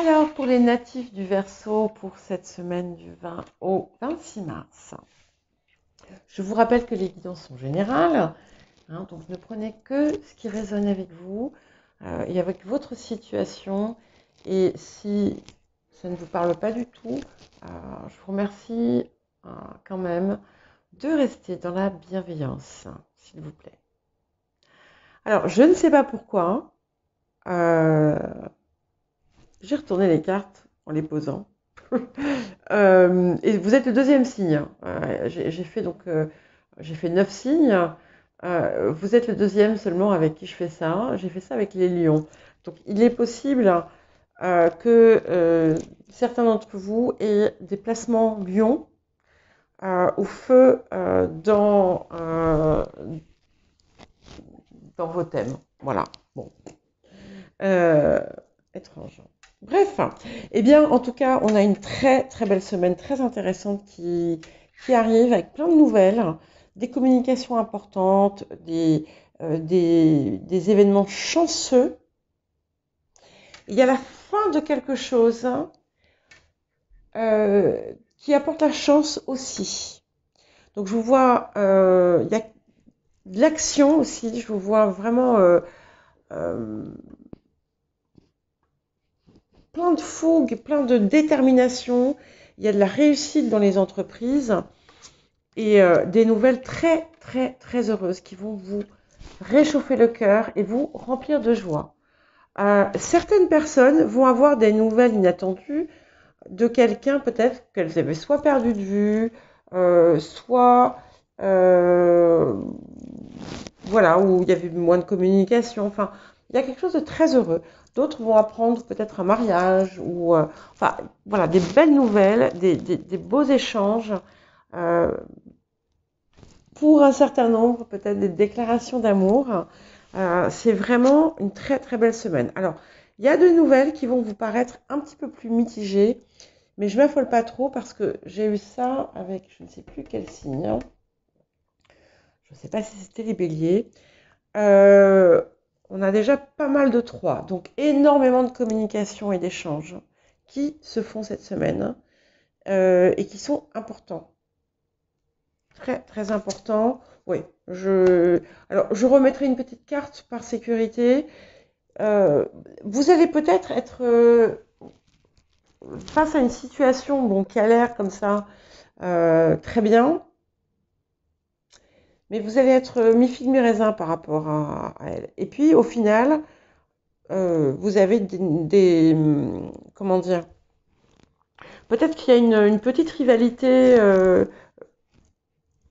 Alors, pour les natifs du Verseau, pour cette semaine du 20 au 26 mars, je vous rappelle que les guidances sont générales, donc ne prenez que ce qui résonne avec vous et avec votre situation. Et si ça ne vous parle pas du tout, je vous remercie quand même de rester dans la bienveillance, s'il vous plaît. Alors, je ne sais pas pourquoi, euh, j'ai retourné les cartes en les posant. Et vous êtes le deuxième signe. J'ai fait 9 signes. Vous êtes le deuxième seulement avec qui je fais ça. J'ai fait ça avec les lions. Donc il est possible que certains d'entre vous aient des placements lions au feu dans vos thèmes. Voilà. Bon. Euh, Étrange. Bref, eh bien, en tout cas, on a une très très belle semaine, très intéressante qui arrive avec plein de nouvelles, des communications importantes, des événements chanceux. Il y a la fin de quelque chose qui apporte la chance aussi. Donc, je vous vois, il y a de l'action aussi, je vous vois vraiment euh, plein de fougue, plein de détermination. Il y a de la réussite dans les entreprises et des nouvelles très, très, très heureuses qui vont vous réchauffer le cœur et vous remplir de joie. Certaines personnes vont avoir des nouvelles inattendues de quelqu'un peut-être qu'elles avaient soit perdu de vue, soit voilà, où il y avait moins de communication. Enfin, il y a quelque chose de très heureux. D'autres vont apprendre peut-être un mariage ou enfin voilà, des belles nouvelles, des beaux échanges. Euh, pour un certain nombre, peut-être des déclarations d'amour. C'est vraiment une très très belle semaine. Alors, il y a de nouvelles qui vont vous paraître un petit peu plus mitigées, mais je ne m'affole pas trop parce que j'ai eu ça avec je ne sais plus quel signe. Je ne sais pas si c'était les béliers. Euh, on a déjà pas mal de 3, donc énormément de communication et d'échanges qui se font cette semaine et qui sont importants. Très, très important. Oui, alors, je remettrai une petite carte par sécurité. Euh, Vous allez peut-être être, face à une situation bon, qui a l'air comme ça très bien, mais vous allez être mi-figue, mi-raisin par rapport à elle. Et puis, au final, vous avez comment dire, peut-être qu'il y a une petite rivalité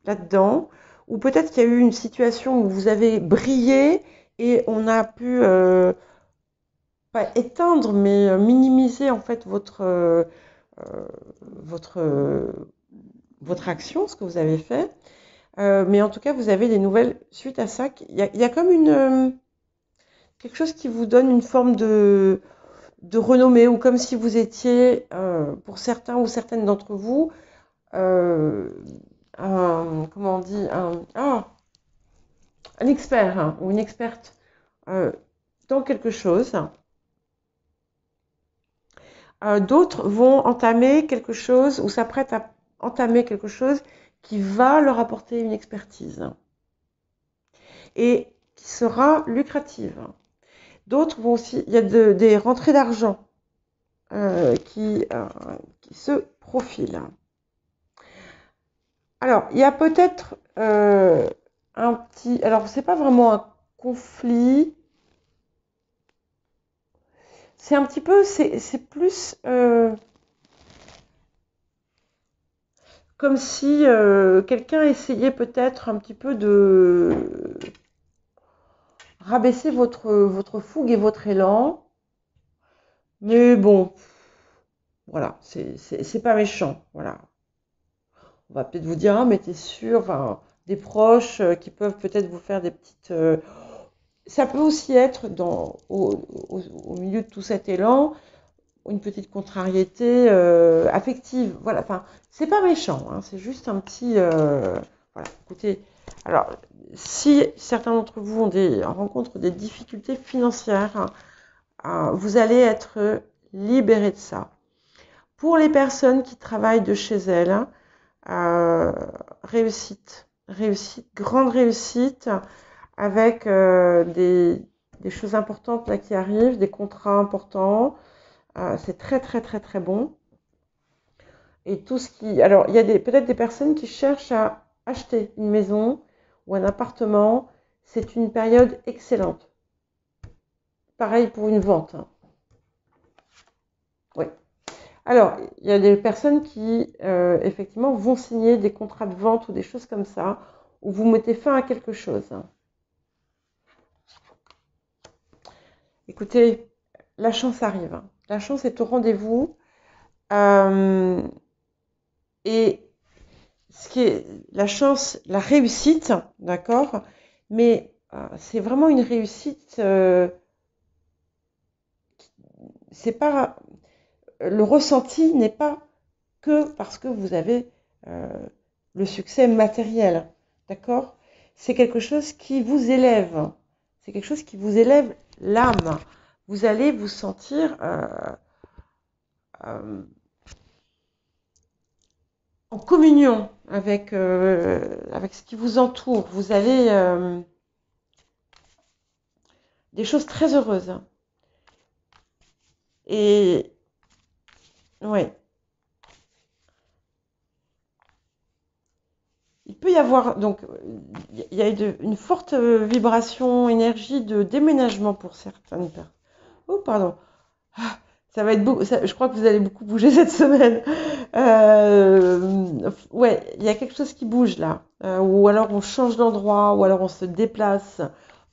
là-dedans, ou peut-être qu'il y a eu une situation où vous avez brillé et on a pu pas éteindre, mais minimiser en fait euh, votre, euh, votre action, ce que vous avez fait. Mais en tout cas, vous avez des nouvelles suite à ça. Il y a comme quelque chose qui vous donne une forme de renommée, ou comme si vous étiez, pour certains ou certaines d'entre vous, euh, comment on dit, un expert ou une experte euh, dans quelque chose. D'autres vont entamer quelque chose ou s'apprêtent à entamer quelque chose qui va leur apporter une expertise et qui sera lucrative. D'autres vont aussi, il y a des rentrées d'argent qui se profilent. Alors, il y a peut-être un petit, alors c'est pas vraiment un conflit, c'est un petit peu, c'est plus comme si quelqu'un essayait peut-être un petit peu de rabaisser votre fougue et votre élan. Mais bon, voilà, c'est pas méchant. Voilà. On va peut-être vous dire, ah, mais t'es sûr, enfin, des proches qui peuvent peut-être vous faire des petites. Ça peut aussi être au milieu de tout cet élan, une petite contrariété affective. Voilà, enfin, c'est pas méchant, hein, c'est juste un petit. Voilà, écoutez, alors, si certains d'entre vous rencontrent des difficultés financières, vous allez être libérer de ça. Pour les personnes qui travaillent de chez elles, réussite, grande réussite, avec des choses importantes là qui arrivent, des contrats importants. C'est très très très très bon. Et tout ce qui... Alors, il y a peut-être des personnes qui cherchent à acheter une maison ou un appartement. C'est une période excellente. Pareil pour une vente. Oui. Alors, il y a des personnes qui, effectivement, vont signer des contrats de vente ou des choses comme ça, où vous mettez fin à quelque chose. Écoutez, la chance arrive. La chance est au rendez-vous. Et ce qui est la chance, la réussite, d'accord, mais c'est vraiment une réussite. C'est pas le ressenti n'est pas que parce que vous avez le succès matériel, d'accord. C'est quelque chose qui vous élève. C'est quelque chose qui vous élève l'âme. Vous allez vous sentir en communion avec ce qui vous entoure. Vous avez des choses très heureuses. Et ouais, il peut y avoir donc il y a une forte vibration, énergie de déménagement pour certaines personnes. Oh pardon. Ça va être beau. Je crois que vous allez beaucoup bouger cette semaine. Ouais, il y a quelque chose qui bouge là. Ou alors on change d'endroit, ou alors on se déplace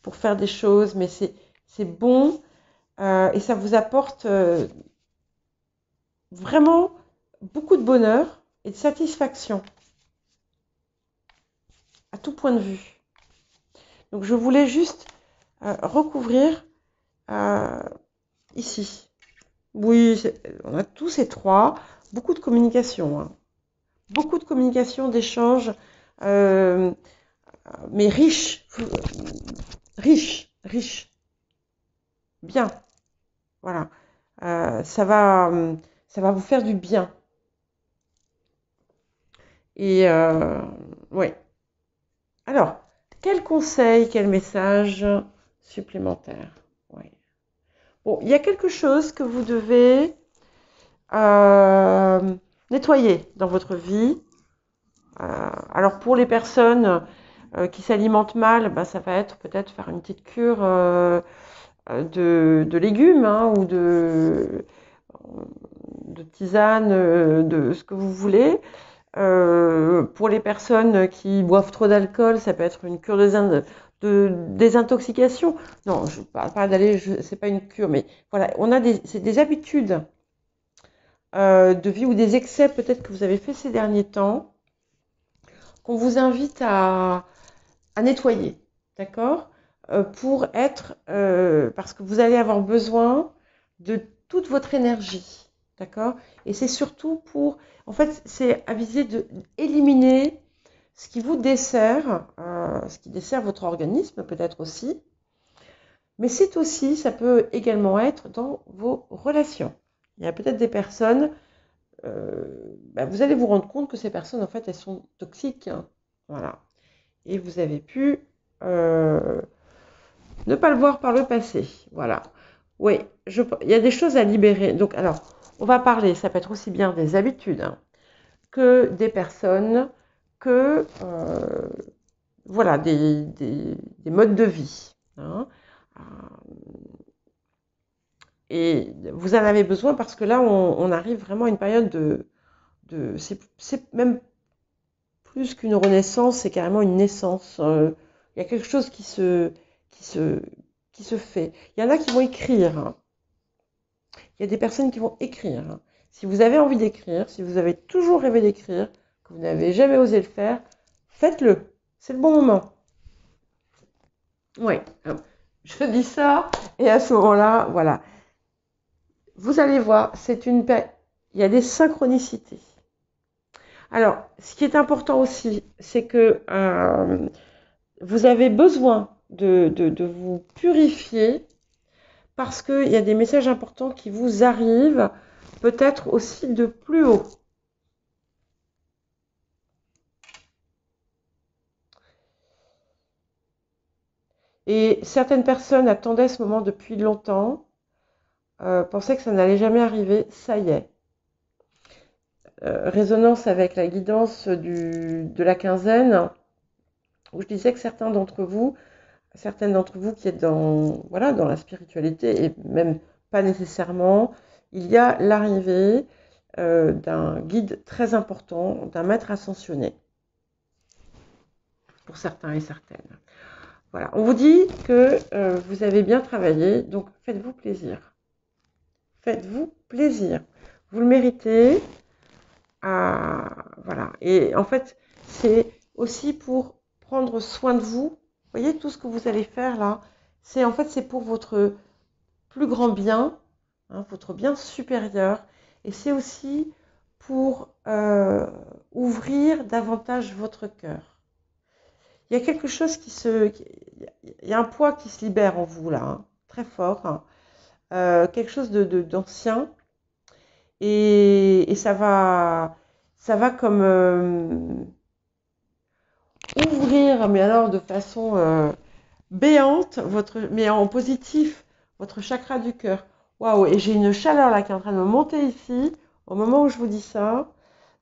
pour faire des choses, mais c'est bon et ça vous apporte vraiment beaucoup de bonheur et de satisfaction à tout point de vue. Donc je voulais juste recouvrir ici. Oui, on a tous ces trois, beaucoup de communication, hein. Beaucoup de communication, d'échanges, mais riche, riche, bien. Voilà, ça va vous faire du bien. Et ouais. Alors, quel conseil, quel message supplémentaire? Ouais. Bon, il y a quelque chose que vous devez nettoyer dans votre vie. Alors pour les personnes qui s'alimentent mal, bah, ça va être peut-être faire une petite cure de légumes hein, ou de tisane, de ce que vous voulez. Pour les personnes qui boivent trop d'alcool, ça peut être une cure de désintoxication. Non, je ne parle pas d'aller, c'est pas une cure, mais voilà, c'est des habitudes de vie ou des excès peut-être que vous avez fait ces derniers temps qu'on vous invite à nettoyer, d'accord, pour être, parce que vous allez avoir besoin de toute votre énergie, d'accord, et c'est surtout pour, en fait, c'est à viser de éliminer ce qui vous dessert, ce qui dessert votre organisme peut-être aussi, mais c'est aussi, ça peut également être dans vos relations. Il y a peut-être des personnes, vous allez vous rendre compte que ces personnes, en fait, elles sont toxiques, hein, voilà. Et vous avez pu ne pas le voir par le passé. Voilà. Oui, il y a des choses à libérer. Donc, alors, on va parler, ça peut être aussi bien des habitudes hein, que des personnes, que voilà, des modes de vie. Hein. Et vous en avez besoin parce que là, on arrive vraiment à une période c'est même plus qu'une renaissance, c'est carrément une naissance. Il y a quelque chose qui se fait. Il y en a qui vont écrire. Hein. Il y a des personnes qui vont écrire. Hein. Si vous avez envie d'écrire, si vous avez toujours rêvé d'écrire, que vous n'avez jamais osé le faire, faites-le. C'est le bon moment. Oui, je dis ça et à ce moment-là, voilà. Vous allez voir, il y a des synchronicités. Alors, ce qui est important aussi, c'est que vous avez besoin de vous purifier parce qu'il y a des messages importants qui vous arrivent, peut-être aussi de plus haut. Et certaines personnes attendaient ce moment depuis longtemps, pensaient que ça n'allait jamais arriver, ça y est. Résonance avec la guidance de la quinzaine, où je disais que certaines d'entre vous qui êtes voilà, dans la spiritualité, et même pas nécessairement, il y a l'arrivée d'un guide très important, d'un maître ascensionné, pour certains et certaines. Voilà, on vous dit que vous avez bien travaillé, donc faites-vous plaisir. Faites-vous plaisir. Vous le méritez. Voilà. Et en fait, c'est aussi pour prendre soin de vous. Vous voyez, tout ce que vous allez faire là, c'est en fait, c'est pour votre plus grand bien, hein, votre bien supérieur. Et c'est aussi pour ouvrir davantage votre cœur. Il y a quelque chose il y a un poids qui se libère en vous là, hein, très fort, hein, quelque chose d'ancien, et ça va comme ouvrir, mais alors de façon béante, mais en positif, votre chakra du cœur. Waouh, et j'ai une chaleur là qui est en train de me monter ici, au moment où je vous dis ça.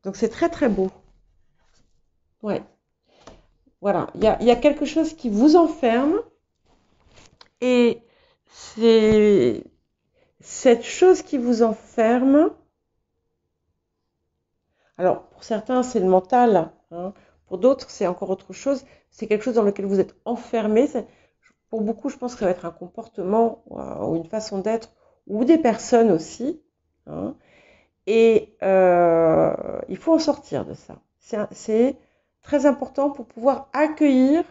Donc c'est très très beau. Ouais, voilà, il y a quelque chose qui vous enferme, et c'est cette chose qui vous enferme. Alors, pour certains, c'est le mental, hein. Pour d'autres, c'est encore autre chose. C'est quelque chose dans lequel vous êtes enfermé. Pour beaucoup, je pense que ça va être un comportement ou une façon d'être, ou des personnes aussi, hein. Et il faut en sortir de ça. C'est très important pour pouvoir accueillir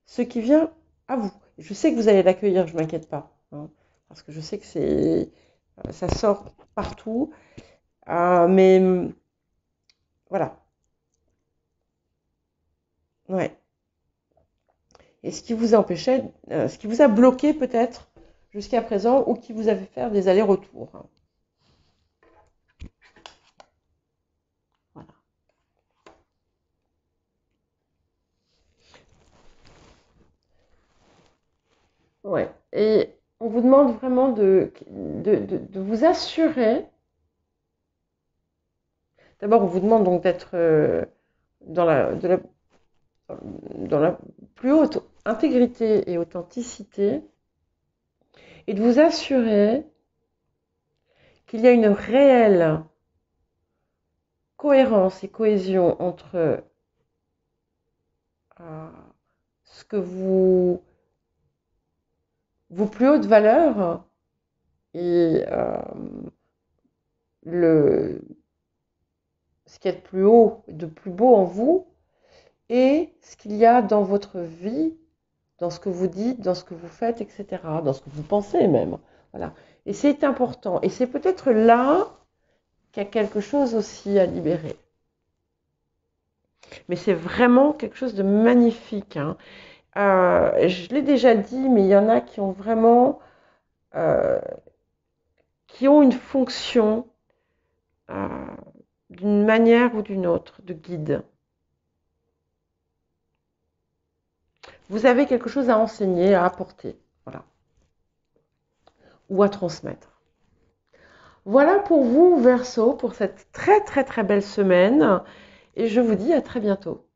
ce qui vient à vous. Je sais que vous allez l'accueillir, je ne m'inquiète pas, hein, parce que je sais que ça sort partout. Mais voilà, ouais. Et ce qui vous empêchait, ce qui vous a bloqué peut-être jusqu'à présent, ou qui vous avait fait des allers-retours, hein. Voilà. Ouais. Et on vous demande vraiment de vous assurer. D'abord, on vous demande donc d'être dans dans la plus haute intégrité et authenticité, et de vous assurer qu'il y a une réelle cohérence et cohésion entre euh, ce que vos plus hautes valeurs et le, ce qu'il y a de plus haut, de plus beau en vous, et ce qu'il y a dans votre vie, dans ce que vous dites, dans ce que vous faites, etc., dans ce que vous pensez même. Voilà. Et c'est important. Et c'est peut-être là qu'il y a quelque chose aussi à libérer. Mais c'est vraiment quelque chose de magnifique, hein. Je l'ai déjà dit, mais il y en a qui ont vraiment, euh, qui ont une fonction euh, d'une manière ou d'une autre de guide. Vous avez quelque chose à enseigner, à apporter, voilà, ou à transmettre. Voilà pour vous, Verseau, pour cette très très très belle semaine, et je vous dis à très bientôt.